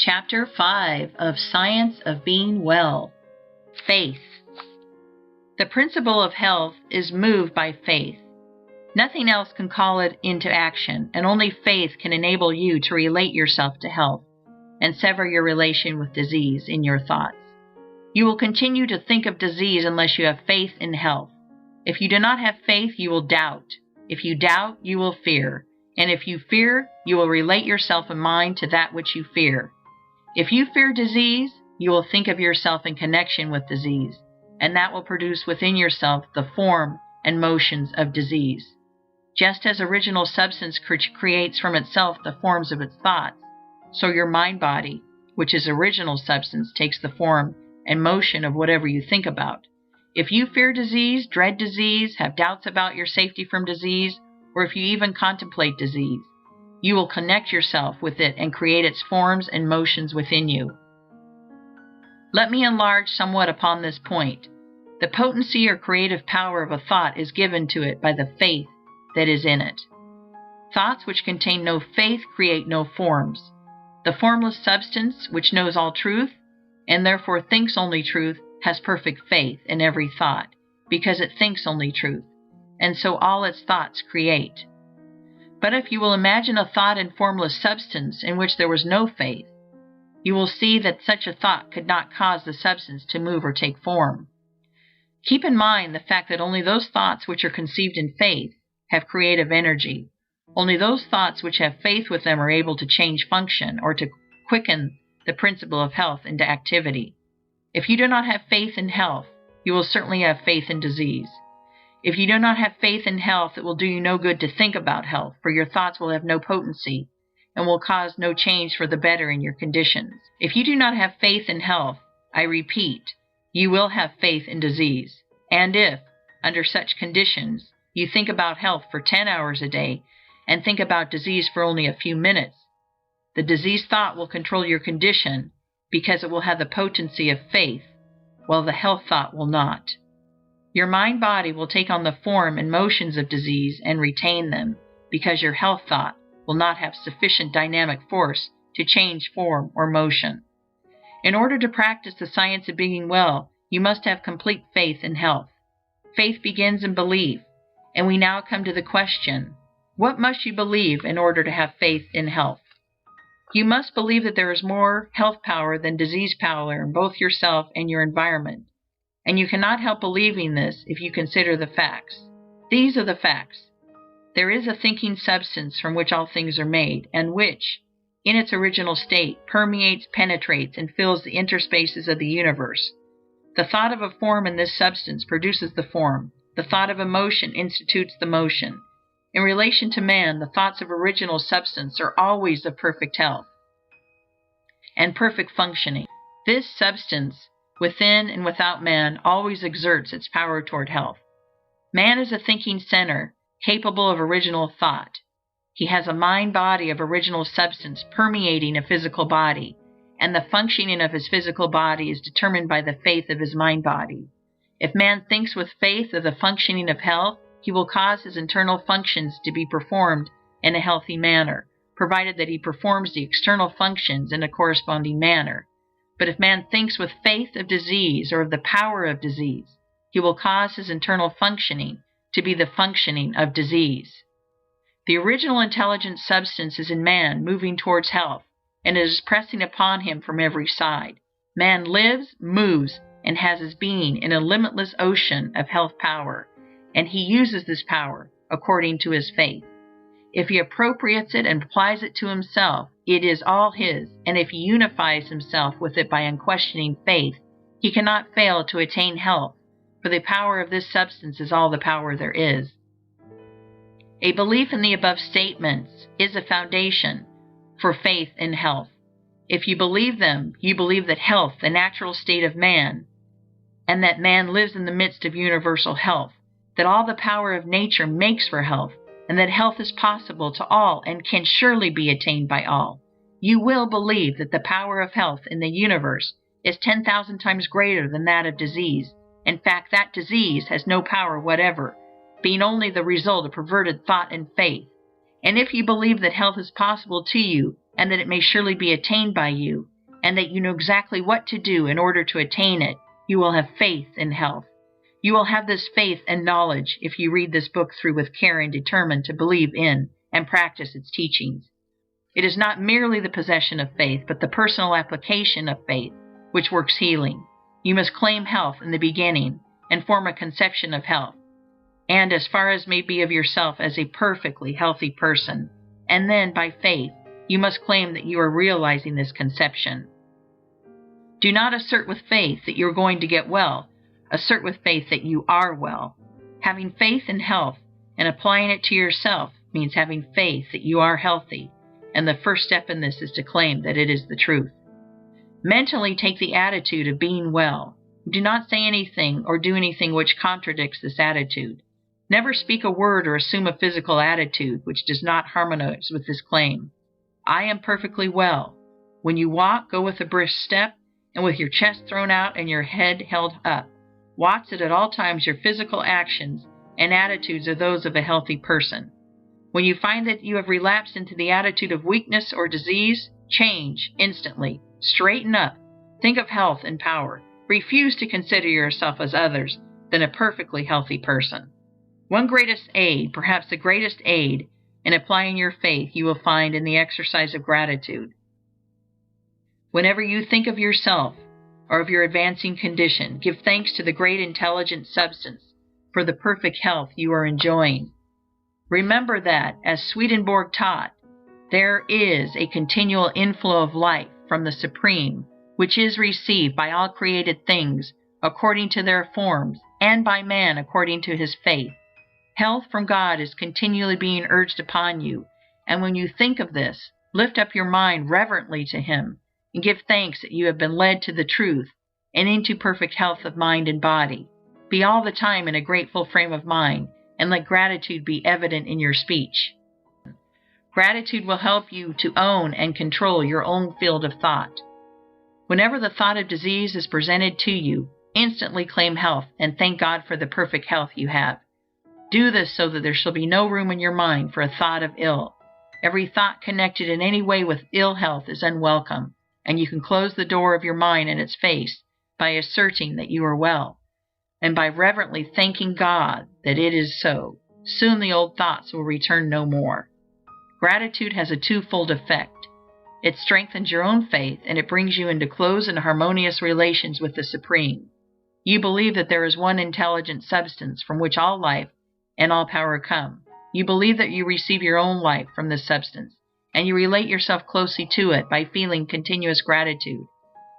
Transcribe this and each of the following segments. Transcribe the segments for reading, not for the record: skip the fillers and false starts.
Chapter 5 of Science of Being Well. Faith. The principle of health is moved by faith. Nothing else can call it into action, and only faith can enable you to relate yourself to health and sever your relation with disease in your thoughts. You will continue to think of disease unless you have faith in health. If you do not have faith, you will doubt. If you doubt, you will fear. And if you fear, you will relate yourself in mind to that which you fear. If you fear disease, you will think of yourself in connection with disease, and that will produce within yourself the form and motions of disease. Just as original substance creates from itself the forms of its thoughts, so your mind-body, which is original substance, takes the form and motion of whatever you think about. If you fear disease, dread disease, have doubts about your safety from disease, or if you even contemplate disease, you will connect yourself with it and create its forms and motions within you. Let me enlarge somewhat upon this point. The potency or creative power of a thought is given to it by the faith that is in it. Thoughts which contain no faith create no forms. The formless substance, which knows all truth, and therefore thinks only truth, has perfect faith in every thought, because it thinks only truth, and so all its thoughts create. But if you will imagine a thought in formless substance in which there was no faith, you will see that such a thought could not cause the substance to move or take form. Keep in mind the fact that only those thoughts which are conceived in faith have creative energy. Only those thoughts which have faith with them are able to change function or to quicken the principle of health into activity. If you do not have faith in health, you will certainly have faith in disease. If you do not have faith in health, it will do you no good to think about health, for your thoughts will have no potency and will cause no change for the better in your conditions. If you do not have faith in health, I repeat, you will have faith in disease. And if, under such conditions, you think about health for 10 hours a day and think about disease for only a few minutes, the disease thought will control your condition because it will have the potency of faith, while the health thought will not. Your mind-body will take on the form and motions of disease and retain them, because your health thought will not have sufficient dynamic force to change form or motion. In order to practice the science of being well, you must have complete faith in health. Faith begins in belief, and we now come to the question, what must you believe in order to have faith in health? You must believe that there is more health power than disease power in both yourself and your environment. And you cannot help believing this if you consider the facts. These are the facts. There is a thinking substance from which all things are made, and which, in its original state, permeates, penetrates, and fills the interspaces of the universe. The thought of a form in this substance produces the form. The thought of a motion institutes the motion. In relation to man, the thoughts of original substance are always of perfect health and perfect functioning. This substance, within and without man, always exerts its power toward health. Man is a thinking center, capable of original thought. He has a mind-body of original substance permeating a physical body, and the functioning of his physical body is determined by the faith of his mind-body. If man thinks with faith of the functioning of health, he will cause his internal functions to be performed in a healthy manner, provided that he performs the external functions in a corresponding manner. But if man thinks with faith of disease or of the power of disease, he will cause his internal functioning to be the functioning of disease. The original intelligent substance is in man, moving towards health, and it is pressing upon him from every side. Man lives, moves, and has his being in a limitless ocean of health power, and he uses this power according to his faith. If he appropriates it and applies it to himself, it is all his, and if he unifies himself with it by unquestioning faith, he cannot fail to attain health, for the power of this substance is all the power there is. A belief in the above statements is a foundation for faith in health. If you believe them, you believe that health, the natural state of man, and that man lives in the midst of universal health, that all the power of nature makes for health, and that health is possible to all and can surely be attained by all. You will believe that the power of health in the universe is 10,000 times greater than that of disease. In fact, that disease has no power whatever, being only the result of perverted thought and faith. And if you believe that health is possible to you and that it may surely be attained by you, and that you know exactly what to do in order to attain it, you will have faith in health. You will have this faith and knowledge if you read this book through with care and determine to believe in and practice its teachings. It is not merely the possession of faith, but the personal application of faith which works healing. You must claim health in the beginning and form a conception of health, and as far as may be of yourself as a perfectly healthy person, and then by faith you must claim that you are realizing this conception. Do not assert with faith that you are going to get well. Assert with faith that you are well. Having faith in health and applying it to yourself means having faith that you are healthy, and the first step in this is to claim that it is the truth. Mentally take the attitude of being well. Do not say anything or do anything which contradicts this attitude. Never speak a word or assume a physical attitude which does not harmonize with this claim. I am perfectly well. When you walk, go with a brisk step and with your chest thrown out and your head held up. Watch that at all times your physical actions and attitudes are those of a healthy person. When you find that you have relapsed into the attitude of weakness or disease, change instantly. Straighten up. Think of health and power. Refuse to consider yourself as others than a perfectly healthy person. One greatest aid, perhaps the greatest aid, in applying your faith you will find in the exercise of gratitude. Whenever you think of yourself or of your advancing condition, give thanks to the great intelligent substance for the perfect health you are enjoying. Remember that, as Swedenborg taught, there is a continual inflow of life from the Supreme, which is received by all created things according to their forms, and by man according to his faith. Health from God is continually being urged upon you, and when you think of this, lift up your mind reverently to Him, and give thanks that you have been led to the truth and into perfect health of mind and body. Be all the time in a grateful frame of mind, and let gratitude be evident in your speech. Gratitude will help you to own and control your own field of thought. Whenever the thought of disease is presented to you, instantly claim health and thank God for the perfect health you have. Do this so that there shall be no room in your mind for a thought of ill. Every thought connected in any way with ill health is unwelcome, and you can close the door of your mind in its face by asserting that you are well, and by reverently thanking God that it is so. Soon the old thoughts will return no more. Gratitude has a twofold effect. It strengthens your own faith, and it brings you into close and harmonious relations with the Supreme. You believe that there is one intelligent substance from which all life and all power come. You believe that you receive your own life from this substance, and you relate yourself closely to it by feeling continuous gratitude.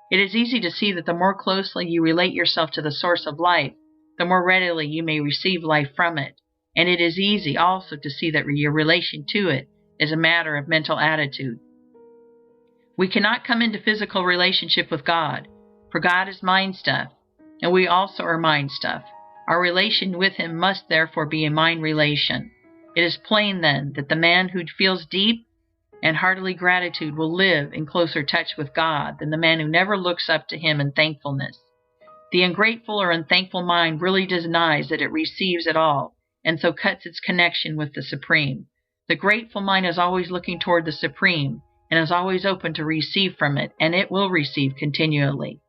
It is easy to see that the more closely you relate yourself to the source of life, the more readily you may receive life from it, and it is easy also to see that your relation to it is a matter of mental attitude. We cannot come into physical relationship with God, for God is mind stuff, and we also are mind stuff. Our relation with Him must therefore be a mind relation. It is plain then that the man who feels deep and heartily gratitude will live in closer touch with God than the man who never looks up to Him in thankfulness. The ungrateful or unthankful mind really denies that it receives at all, and so cuts its connection with the Supreme. The grateful mind is always looking toward the Supreme, and is always open to receive from it, and it will receive continually.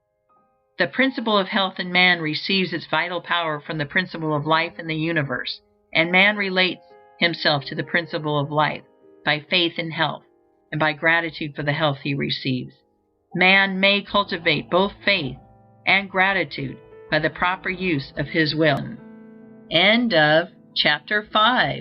The principle of health in man receives its vital power from the principle of life in the universe, and man relates himself to the principle of life by faith in health, and by gratitude for the health he receives. Man may cultivate both faith and gratitude by the proper use of his will. End of Chapter 5.